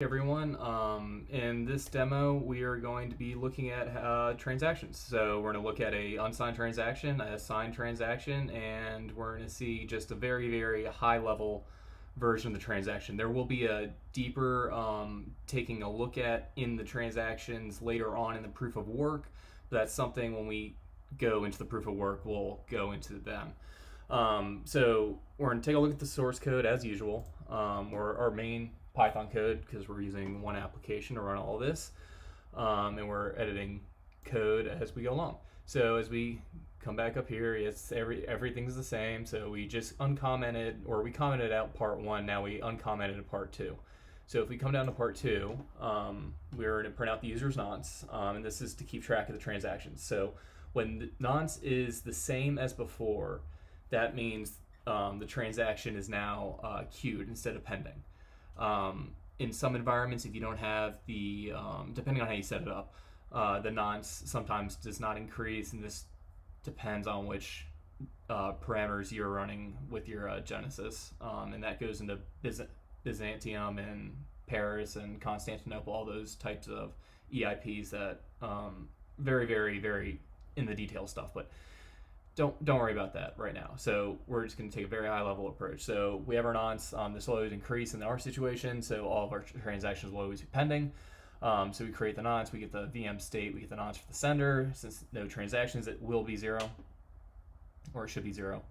Everyone. In this demo, we are going to be looking at transactions. So we're going to look at a unsigned transaction, a signed transaction, and we're going to see just a very, very high level version of the transaction. There will be a deeper taking a look at in the transactions later on in the proof of work. That's something when we go into the proof of work, we'll go into them. So we're going to take a look at the source code as usual, or our main Python code, because we're using one application to run all this, and we're editing code as we go along. So as we come back up here, it's everything's the same. So we just uncommented, or we commented out part 1. Now we uncommented part 2. So if we come down to part 2, we're going to print out the user's nonce, and this is to keep track of the transactions. So when the nonce is the same as before, that means the transaction is now queued instead of pending. In some environments, if you don't have the, depending on how you set it up, the nonce sometimes does not increase, and this depends on which parameters you're running with your Genesis, and that goes into Byzantium and Paris and Constantinople, all those types of EIPs that very, very, very in the detail stuff, but don't worry about that right now. So we're just going to take a very high level approach. So we have our nonce. This will always increase in our situation, so all of our transactions will always be pending. So we create the nonce, we get the VM state, we get the nonce for the sender. Since no transactions, it will be 0, or it should be 0.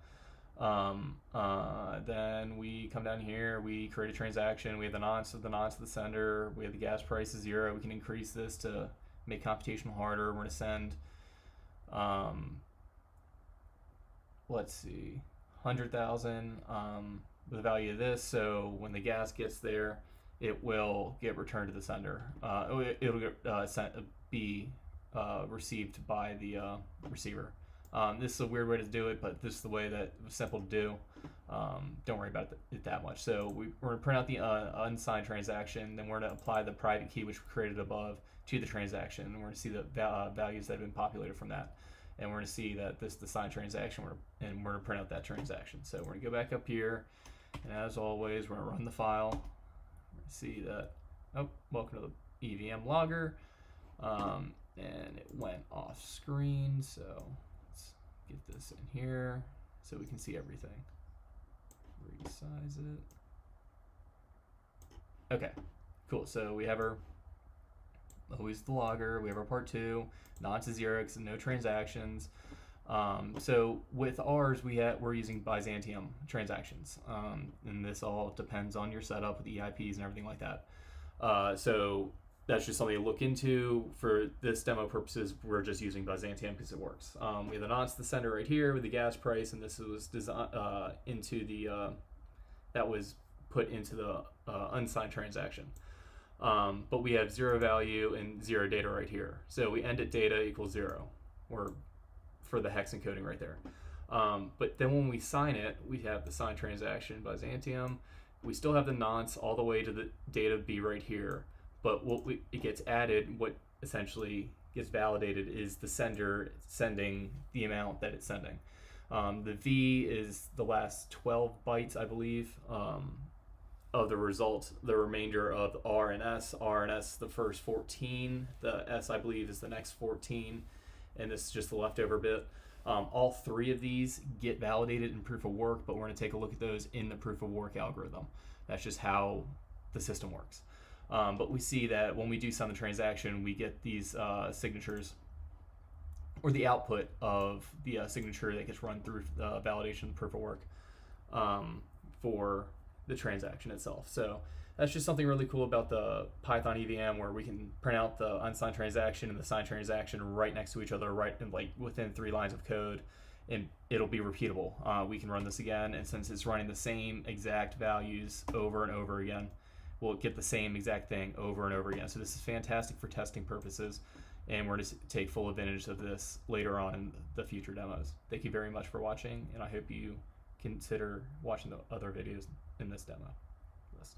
Then we come down here, we create a transaction, we have the nonce of the sender, we have the gas price is 0. We can increase this to make computation harder. We're going to send let's see, 100,000 the value of this. So when the gas gets there, it will get returned to the sender. It'll get be received by the receiver. This is a weird way to do it, but this is the way that it was simple to do. Don't worry about it that much. So we're going to print out the unsigned transaction, then we're going to apply the private key, which we created above, to the transaction. And we're going to see the values that have been populated from that. And we're going to see that this is the signed transaction, and we're going to print out that transaction. So we're going to go back up here, and as always, we're going to run the file. We're going to see that, welcome to the EVM logger, and it went off screen. So let's get this in here so we can see everything. Resize it. Okay, cool. So we have our always the logger, we have our part 2, nonce is 0 because no transactions. So with ours, we're using Byzantium transactions, and this all depends on your setup with the EIPs and everything like that. So that's just something to look into. For this demo purposes, we're just using Byzantium because it works. We have the nonce, the sender right here with the gas price, and this was designed into the that was put into the unsigned transaction. But we have 0 value and 0 data right here. So we end at data equals 0, or for the hex encoding right there. But then when we sign it, we have the signed transaction Byzantium. We still have the nonce all the way to the data B right here. But it gets added, what essentially gets validated is the sender sending the amount that it's sending. The V is the last 12 bytes, I believe, of the result, the remainder of R and S. R and S the first 14, the S I believe is the next 14, and this is just the leftover bit. All 3 of these get validated in proof of work, but we're going to take a look at those in the proof of work algorithm. That's just how the system works. But we see that when we do sign the transaction, we get these signatures, or the output of the signature that gets run through the validation of the proof of work for the transaction itself. So that's just something really cool about the Python EVM, where we can print out the unsigned transaction and the signed transaction right next to each other, right in, like, within 3 lines of code, and it'll be repeatable. We can run this again, and since it's running the same exact values over and over again, we'll get the same exact thing over and over again. So this is fantastic for testing purposes, and we're going to take full advantage of this later on in the future demos. Thank you very much for watching, and I hope you consider watching the other videos in this demo.